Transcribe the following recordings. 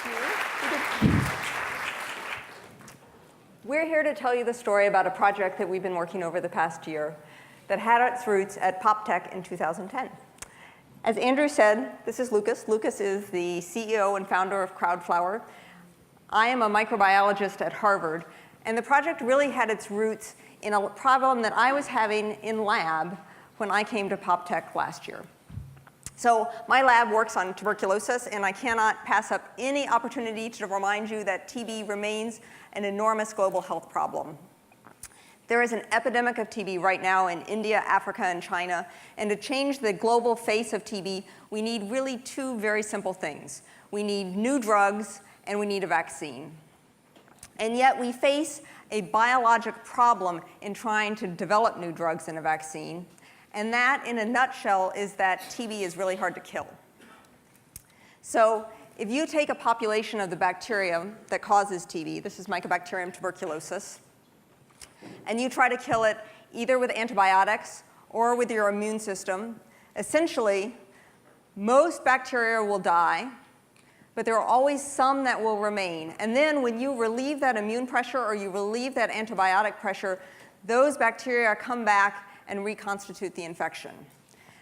you. We're here to tell you the story about a project that we've been working over the past year that had its roots at PopTech in 2010. As Andrew said, this is Lukas. Lukas is the CEO and founder of Crowdflower. I am a microbiologist at Harvard, and the project really had its roots in a problem that I was having in lab when I came to PopTech last year. So my lab works on tuberculosis, and I cannot pass up any opportunity to remind you that TB remains an enormous global health problem. There is an epidemic of TB right now in India, Africa, and China, and to change the global face of TB, we need really two very simple things. We need new drugs, and we need a vaccine. And yet we face a biologic problem in trying to develop new drugs and a vaccine, and that, in a nutshell, is that TB is really hard to kill. So if you take a population of the bacteria that causes TB, this is Mycobacterium tuberculosis, and you try to kill it either with antibiotics or with your immune system, essentially, most bacteria will die, but there are always some that will remain. And then when you relieve that immune pressure or you relieve that antibiotic pressure, those bacteria come back and reconstitute the infection.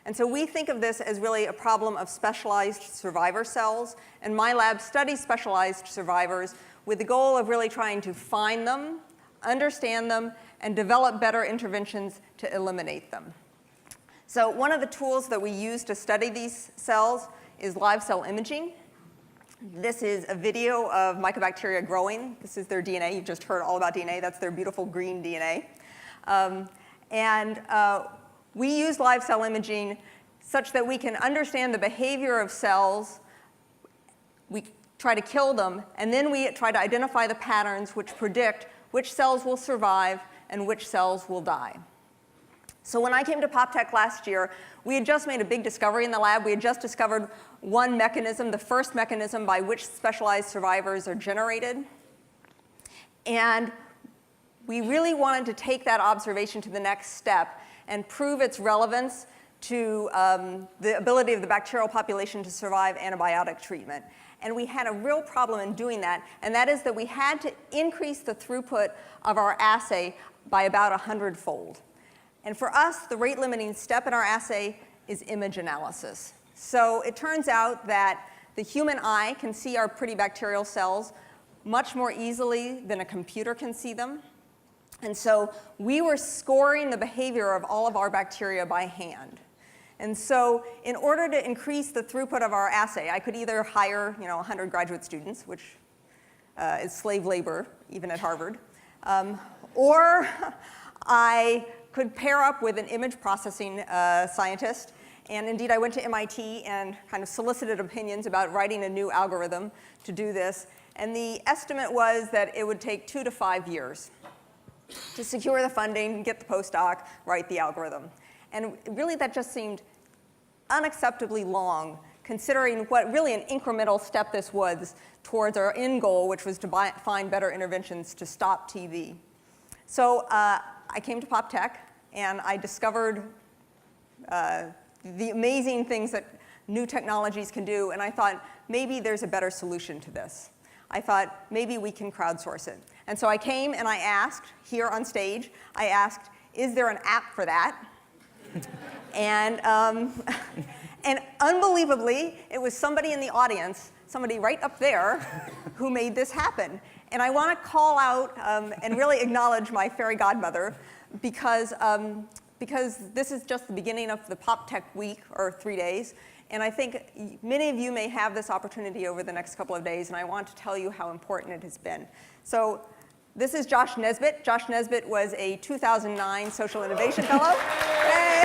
And so we think of this as really a problem of specialized survivor cells, and my lab studies specialized survivors with the goal of really trying to find them, understand them, and develop better interventions to eliminate them. So one of the tools that we use to study these cells is live cell imaging. This is a video of mycobacteria growing. This is their DNA. You've just heard all about DNA. That's their beautiful green DNA. We use live cell imaging such that we can understand the behavior of cells. We try to kill them, and then we try to identify the patterns which predict which cells will survive and which cells will die. So when I came to PopTech last year, we had just made a big discovery in the lab. We had just discovered one mechanism, the first mechanism by which specialized survivors are generated. And we really wanted to take that observation to the next step and prove its relevance to the ability of the bacterial population to survive antibiotic treatment. And we had a real problem in doing that, and that is that we had to increase the throughput of our assay by about 100-fold. And for us, the rate-limiting step in our assay is image analysis. So it turns out that the human eye can see our pretty bacterial cells much more easily than a computer can see them. And so we were scoring the behavior of all of our bacteria by hand. And so in order to increase the throughput of our assay, I could either hire 100 graduate students, which is slave labor, even at Harvard, or I could pair up with an image processing scientist. And indeed, I went to MIT and kind of solicited opinions about writing a new algorithm to do this. And the estimate was that it would take 2 to 5 years to secure the funding, get the postdoc, write the algorithm. And really, that just seemed unacceptably long, considering what really an incremental step this was towards our end goal, which was to find better interventions to stop TB. So I came to PopTech, and I discovered the amazing things that new technologies can do, and I thought, maybe there's a better solution to this. I thought, maybe we can crowdsource it. And so I came and I asked, here on stage, I asked, is there an app for that? And unbelievably, it was somebody in the audience, somebody right up there, who made this happen. And I want to call out and really acknowledge my fairy godmother, because this is just the beginning of the PopTech week, or 3 days. And I think many of you may have this opportunity over the next couple of days, and I want to tell you how important it has been. So this is Josh Nesbitt. Josh Nesbitt was a 2009 Social Innovation Fellow. Hey.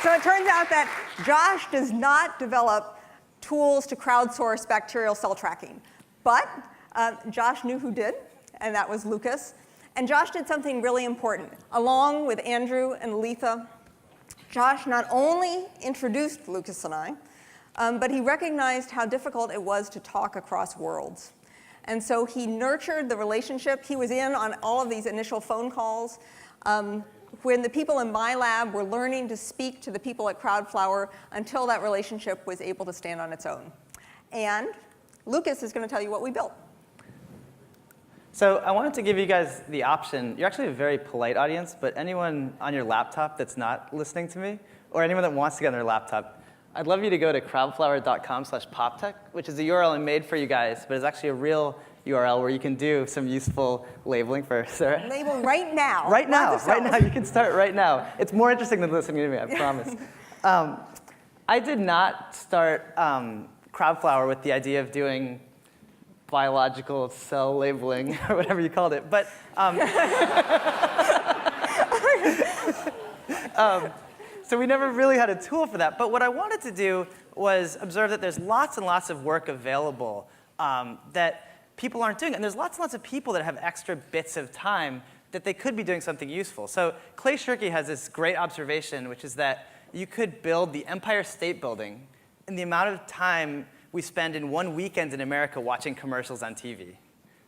So it turns out that Josh does not develop tools to crowdsource bacterial cell tracking. But Josh knew who did, and that was Lukas. And Josh did something really important. Along with Andrew and Letha, Josh not only introduced Lukas and I, but he recognized how difficult it was to talk across worlds. And so he nurtured the relationship. He was in on all of these initial phone calls. when the people in my lab were learning to speak to the people at Crowdflower until that relationship was able to stand on its own. And Lukas is going to tell you what we built. So I wanted to give you guys the option. You're actually a very polite audience, but anyone on your laptop that's not listening to me, or anyone that wants to get on their laptop, I'd love you to go to crowdflower.com/PopTech, which is a URL I made for you guys, but it's actually a real URL where you can do some useful labeling for Sarah. Label right now. Right now, right now. You can start right now. It's more interesting than listening to me, I promise. I did not start Crowdflower with the idea of doing biological cell labeling, or whatever you called it. But so we never really had a tool for that. But what I wanted to do was observe that there's lots and lots of work available that people aren't doing. And there's lots and lots of people that have extra bits of time that they could be doing something useful. So Clay Shirky has this great observation, which is that you could build the Empire State Building in the amount of time we spend in one weekend in America watching commercials on TV,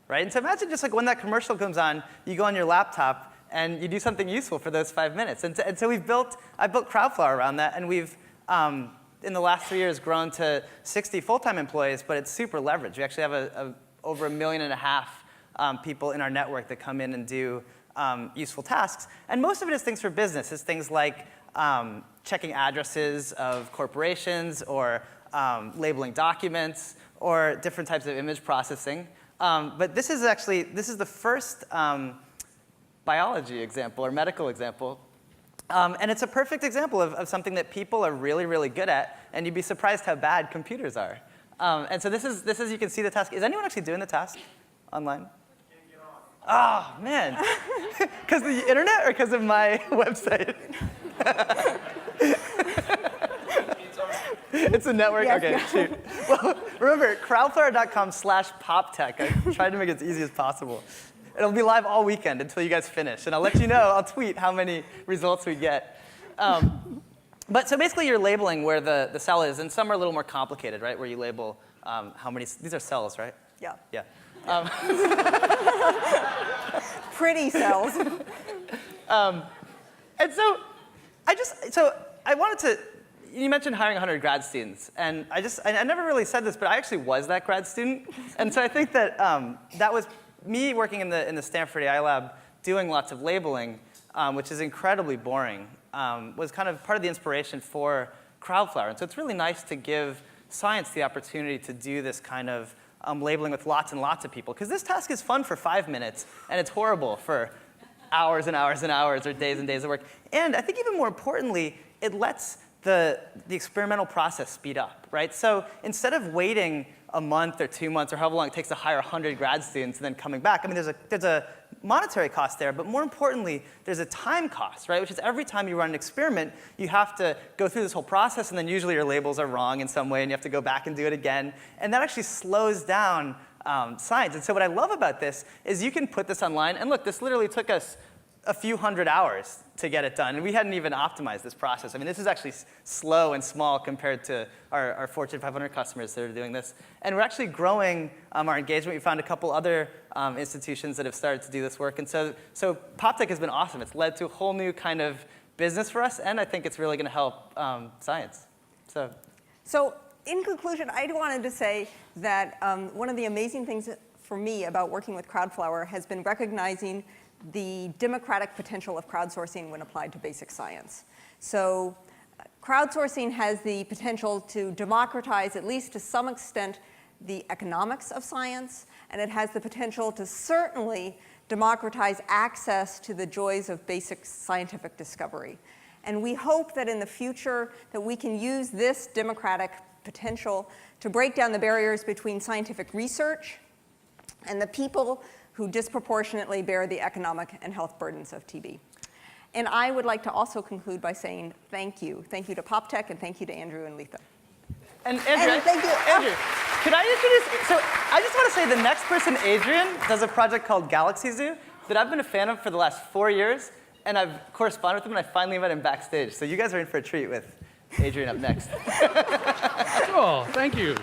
right? And so imagine just like when that commercial comes on, you go on your laptop and you do something useful for those 5 minutes. And so I built Crowdflower around that, and we've, in the last 3 years, grown to 60 full-time employees, but it's super leveraged. We actually have over 1.5 million people in our network that come in and do useful tasks. And most of it is things for business. It's things like checking addresses of corporations, or labeling documents, or different types of image processing. But this is the first biology example or medical example. And it's a perfect example of something that people are really, really good at, and you'd be surprised how bad computers are. And so this is, you can see the task. Is anyone actually doing the task online? Oh, man. Because of the internet or because of my website? It's a network? Yes, OK, yeah. shoot. Well, remember, crowdflower.com/PopTech. I tried to make it as easy as possible. It'll be live all weekend until you guys finish. And I'll let you know, I'll tweet how many results we get. But so basically, you're labeling where the cell is. And some are a little more complicated, right, where you label how many. These are cells, right? Yeah. Yeah. Pretty cells. And so I wanted to, you mentioned hiring 100 grad students. And I never really said this, but I actually was that grad student. And so I think that that was me working in the Stanford AI lab doing lots of labeling, which is incredibly boring, was kind of part of the inspiration for Crowdflower. And so it's really nice to give science the opportunity to do this kind of labeling with lots and lots of people. Because this task is fun for 5 minutes, and it's horrible for hours and hours and hours, or days and days of work. And I think even more importantly, it lets the experimental process speed up, right? So instead of waiting a month or 2 months or however long it takes to hire 100 grad students and then coming back, I mean, there's a monetary cost there, but more importantly, there's a time cost, right? Which is every time you run an experiment, you have to go through this whole process, and then usually your labels are wrong in some way, and you have to go back and do it again. And that actually slows down science. And so what I love about this is you can put this online, and look, this literally took us a few hundred hours to get it done. And we hadn't even optimized this process. I mean, this is actually slow and small compared to our Fortune 500 customers that are doing this. And we're actually growing our engagement. We found a couple other institutions that have started to do this work. And so PopTech has been awesome. It's led to a whole new kind of business for us, and I think it's really going to help science. So in conclusion, I wanted to say that one of the amazing things for me about working with Crowdflower has been recognizing the democratic potential of crowdsourcing when applied to basic science. So crowdsourcing has the potential to democratize, at least to some extent, the economics of science, and it has the potential to certainly democratize access to the joys of basic scientific discovery. And we hope that in the future that we can use this democratic potential to break down the barriers between scientific research and the people who disproportionately bear the economic and health burdens of TB. And I would like to also conclude by saying thank you. Thank you to PopTech, and thank you to Andrew and Letha. And Andrew, thank you. Andrew, could I introduce, so I just want to say the next person, Adrian, does a project called Galaxy Zoo that I've been a fan of for the last 4 years, and I've corresponded with him, and I finally met him backstage. So you guys are in for a treat with Adrian up next. Cool, thank you.